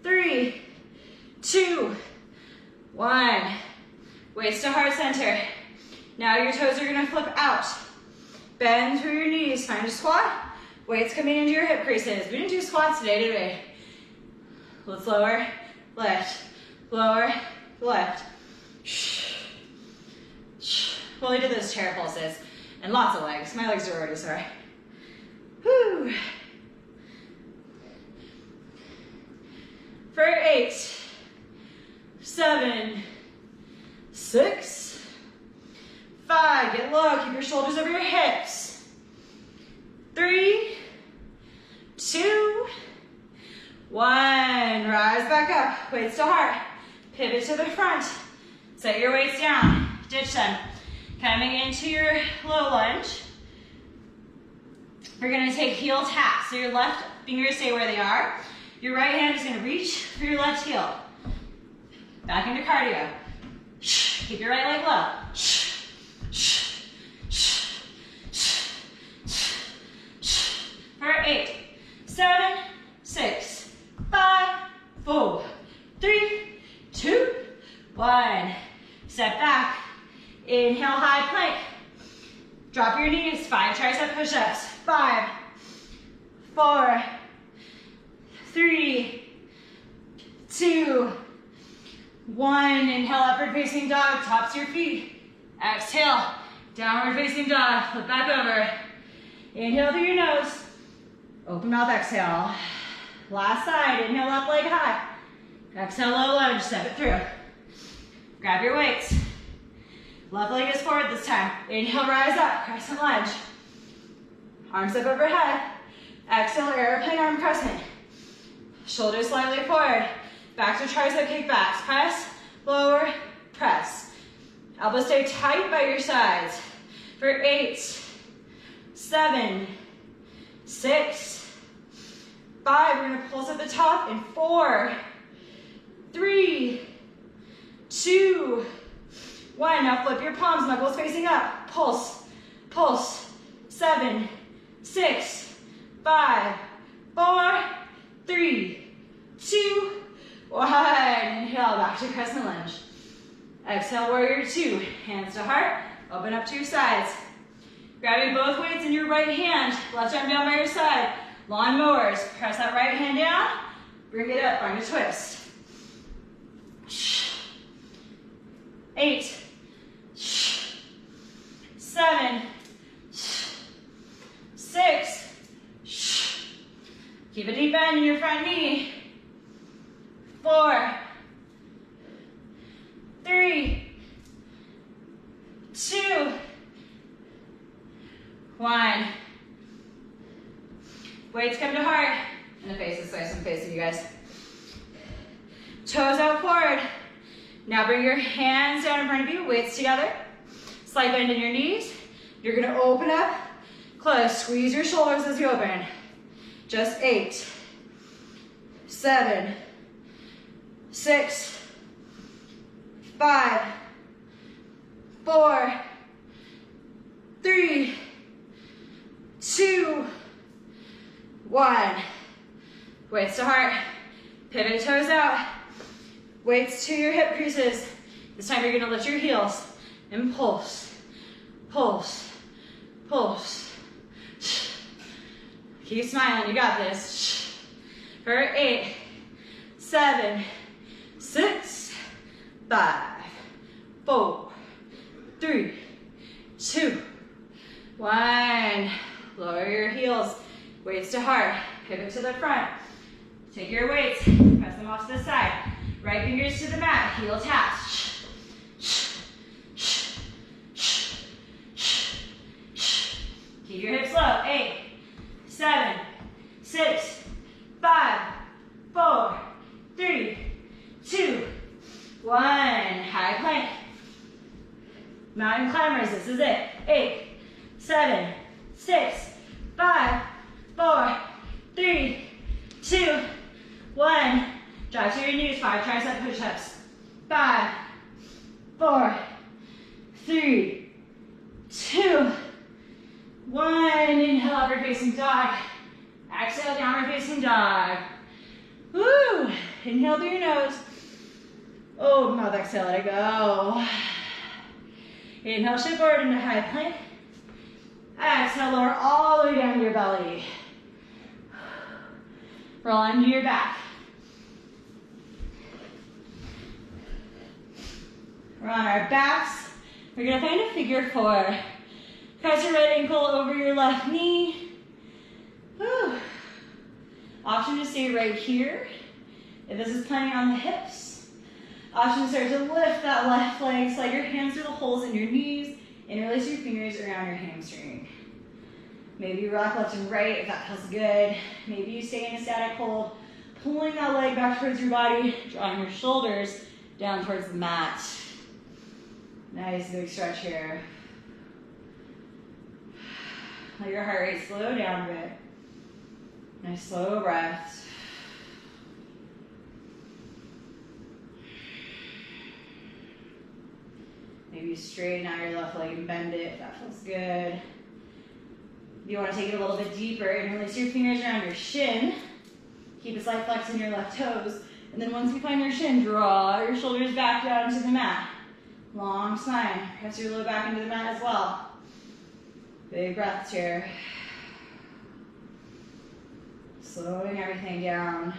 3, 2, 1. Weights to heart center. Now your toes are gonna flip out. Bend through your knees, find a squat. Weights coming into your hip creases. We didn't do squats today, did we? Let's lower, lift, lower, lift. Well, we did those chair pulses and lots of legs. My legs are already sore. Whew. For 8, 7, 6, 5, get low, keep your shoulders over your hips. 3, 2, 1, rise back up, weights to heart, pivot to the front, set your weights down, ditch them. Coming into your low lunge, we're gonna take heel taps. So your left fingers stay where they are. Your right hand is gonna reach for your left heel. Back into cardio. Keep your right leg low. For 8, 7, 6, 5, 4, 3, 2, 1. Step back. Inhale, high plank. Drop your knees. 5 tricep push-ups. 5, 4, 3, 2, 1. Inhale, upward facing dog. Tops your feet. Exhale, downward facing dog. Flip back over. Inhale through your nose. Open mouth, exhale. Last side, inhale, left leg high. Exhale, low lunge, step it through. Grab your weights. Left leg is forward this time. Inhale, rise up, crescent lunge. Arms up overhead. Exhale, airplane arm crescent. Shoulders slightly forward. Back to tricep kickbacks. Press, lower, press. Elbows stay tight by your sides. For 8, 7, 6, 5. We're gonna pulse at the top in 4, 3, 2, 1. now flip your palms, knuckles facing up. Pulse, pulse. 7, 6, 5, 4, 3, 2, 1. Inhale, back to crescent lunge. Exhale, warrior 2. Hands to heart, open up to your sides. Grabbing both weights in your right hand, left arm down by your side. Lawn mowers, press that right hand down, bring it up, find a twist. 8, 7, 6, keep a deep bend in your front knee. 4, 3, 2, 1. Weights come to heart. And the face is nice and facing you guys. Toes out forward. Now bring your hands down in front of you, weights together. Slight bend in your knees. You're gonna open up, close, squeeze your shoulders as you open. Just 8, 7, 6, 5, 4, 3, 2, 1. Weights to heart. Pivot toes out. Weights to your hip creases. This time you're gonna lift your heels and pulse, pulse, pulse. Keep smiling, you got this. For 8, 7, 6, 5, 4, 3, 2, 1. Lower your heels, weights to heart, pivot to the front. Take your weights, press them off to the side. Right fingers to the mat, heel taps. Keep your hips low. 8, 7, 6, 5, 4, 3, 2, 1. High plank. Mountain climbers, this is it. 8, 7, 6, 5, 4, 3, 2, 1. Drive to your knees, 5 tricep push-ups. 5, 4, 3, 2, 1. Inhale, upward facing dog. Exhale, downward facing dog. Woo! Inhale through your nose. Oh, mouth exhale, let it go. Inhale, shift forward into high plank. Exhale, lower all the way down to your belly. Roll onto your back. We're on our backs. We're gonna find a figure 4. Press your right ankle over your left knee. Whew. Option to stay right here. If this is planning on the hips. Option to start to lift that left leg. Slide your hands through the holes in your knees. Interlace your fingers around your hamstring. Maybe you rock left and right if that feels good. Maybe you stay in a static hold, pulling that leg back towards your body, drawing your shoulders down towards the mat. Nice big stretch here. Let your heart rate slow down a bit. Nice slow breaths. Maybe you straighten out your left leg and bend it if that feels good. If you want to take it a little bit deeper, interlace your fingers around your shin. Keep a slight flex in your left toes. And then once you find your shin, draw your shoulders back down to the mat. Long spine. Press your low back into the mat as well. Big breaths here. Slowing everything down.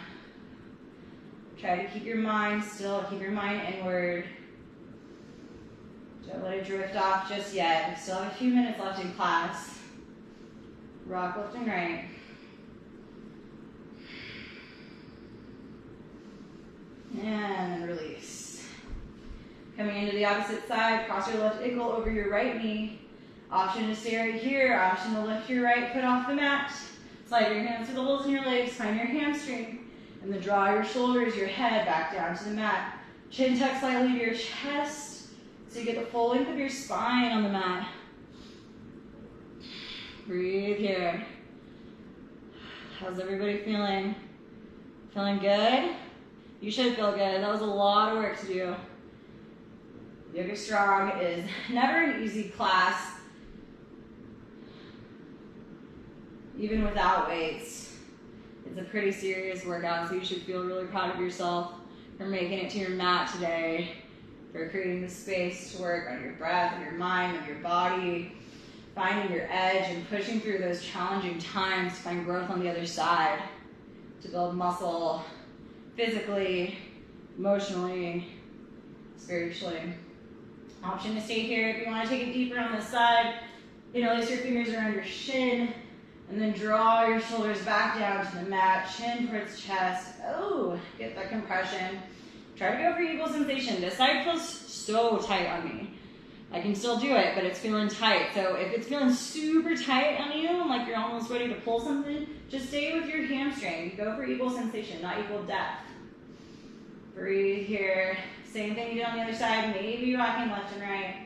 Try to keep your mind still. Keep your mind inward. Don't let it drift off just yet. We still have a few minutes left in class. Rock left and right. And release. Coming into the opposite side, cross your left ankle over your right knee. Option to stay right here. Option to lift your right foot off the mat. Slide your hands to the holes in your legs. Find your hamstring. And then draw your shoulders, your head back down to the mat. Chin tuck slightly to your chest so you get the full length of your spine on the mat. Breathe here. How's everybody feeling? Feeling good? You should feel good. That was a lot of work to do. Yoga Strong is never an easy class, even without weights. It's a pretty serious workout, so you should feel really proud of yourself for making it to your mat today, for creating the space to work on your breath, and your mind, and your body, finding your edge and pushing through those challenging times to find growth on the other side, to build muscle physically, emotionally, spiritually. Option to stay here if you want to take it deeper on this side. Interlace your fingers around your shin and then draw your shoulders back down to the mat, chin towards chest. Oh, get that compression. Try to go for equal sensation. This side feels so tight on me. I can still do it, but it's feeling tight. So if it's feeling super tight on you, like you're almost ready to pull something, just stay with your hamstring. Go for equal sensation, not equal depth. Breathe here. Same thing you did on the other side. Maybe rocking left and right.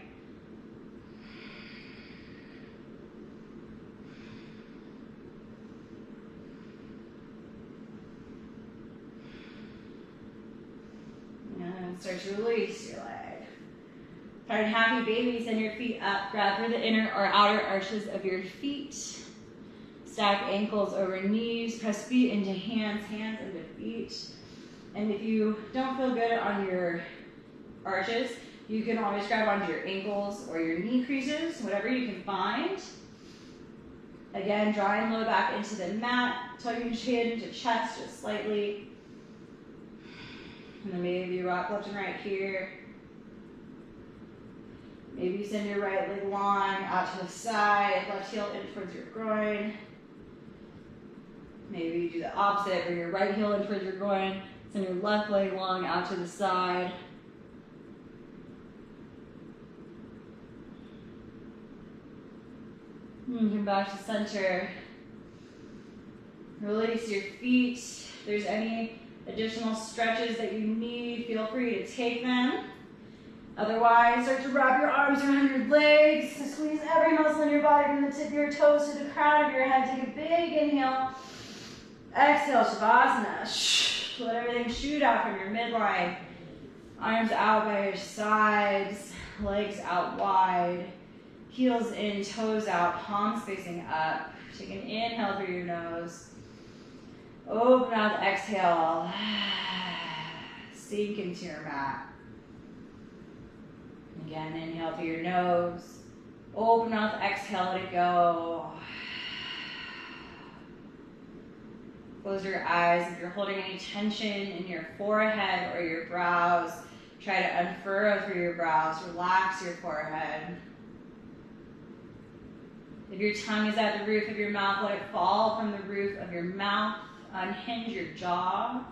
And start to release your leg. Find happy baby, send your feet up. Grab for the inner or outer arches of your feet. Stack ankles over knees. Press feet into hands, hands into feet. And if you don't feel good on your arches, you can always grab onto your ankles or your knee creases, whatever you can find. Again, drawing low back into the mat, tucking your chin into chest just slightly. And then maybe you rock left and right here. Maybe you send your right leg long out to the side, left heel in towards your groin. Maybe you do the opposite, bring your right heel in towards your groin. Send your left leg long out to the side. And come back to center. Release your feet. If there's any additional stretches that you need, feel free to take them. Otherwise, start to wrap your arms around your legs. So squeeze every muscle in your body from the tip of your toes to the crown of your head. Take a big inhale. Exhale, Shavasana. Let everything shoot out from your midline. Arms out by your sides, legs out wide, heels in, toes out, palms facing up. Take an inhale through your nose. Open out the exhale. Sink into your mat. Again, inhale through your nose. Open out the exhale, let it go. Close your eyes. If you're holding any tension in your forehead or your brows, try to unfurrow through your brows. Relax your forehead. If your tongue is at the roof of your mouth, let it fall from the roof of your mouth. Unhinge your jaw.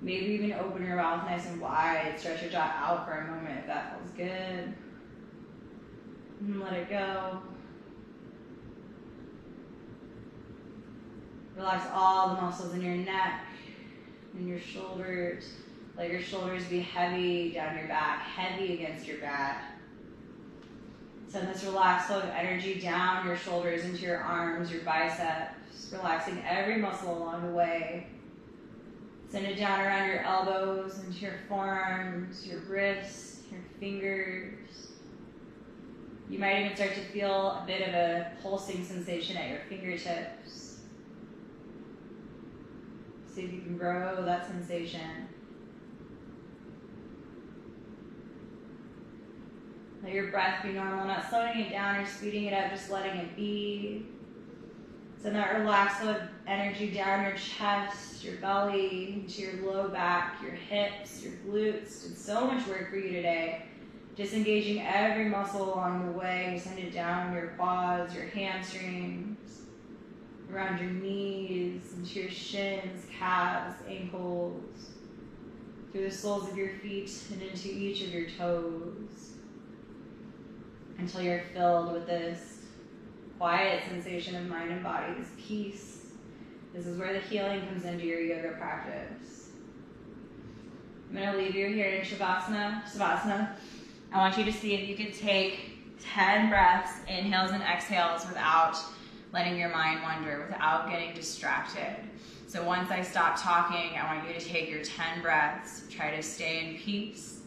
Maybe even open your mouth nice and wide. Stretch your jaw out for a moment if that feels good. And let it go. Relax all the muscles in your neck and your shoulders. Let your shoulders be heavy down your back, heavy against your back. Send this relaxed flow of energy down your shoulders into your arms, your biceps, relaxing every muscle along the way. Send it down around your elbows, into your forearms, your wrists, your fingers. You might even start to feel a bit of a pulsing sensation at your fingertips. See if you can grow that sensation. Let your breath be normal, not slowing it down or speeding it up, just letting it be. Send that relaxed flow of energy down your chest, your belly, into your low back, your hips, your glutes. Did so much work for you today. Disengaging every muscle along the way. Send it down your quads, your hamstrings, around your knees, into your shins, calves, ankles, through the soles of your feet and into each of your toes, until you're filled with this quiet sensation of mind and body, this peace. This is where the healing comes into your yoga practice. I'm going to leave you here in Shavasana. I want you to see if you could take 10 breaths, inhales and exhales, without letting your mind wander, without getting distracted. So once I stop talking, I want you to take your 10 breaths, try to stay in peace,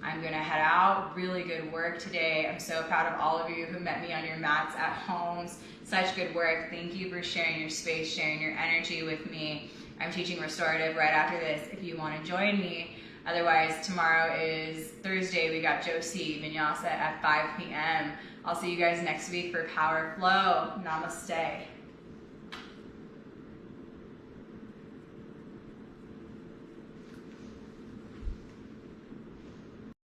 I'm gonna head out. Really good work today. I'm so proud of all of you who met me on your mats at homes. Such good work. Thank you for sharing your space, sharing your energy with me. I'm teaching restorative right after this if you want to join me. Otherwise, tomorrow is Thursday. We got Josie Vinyasa at 5 p.m. I'll see you guys next week for Power Flow. Namaste.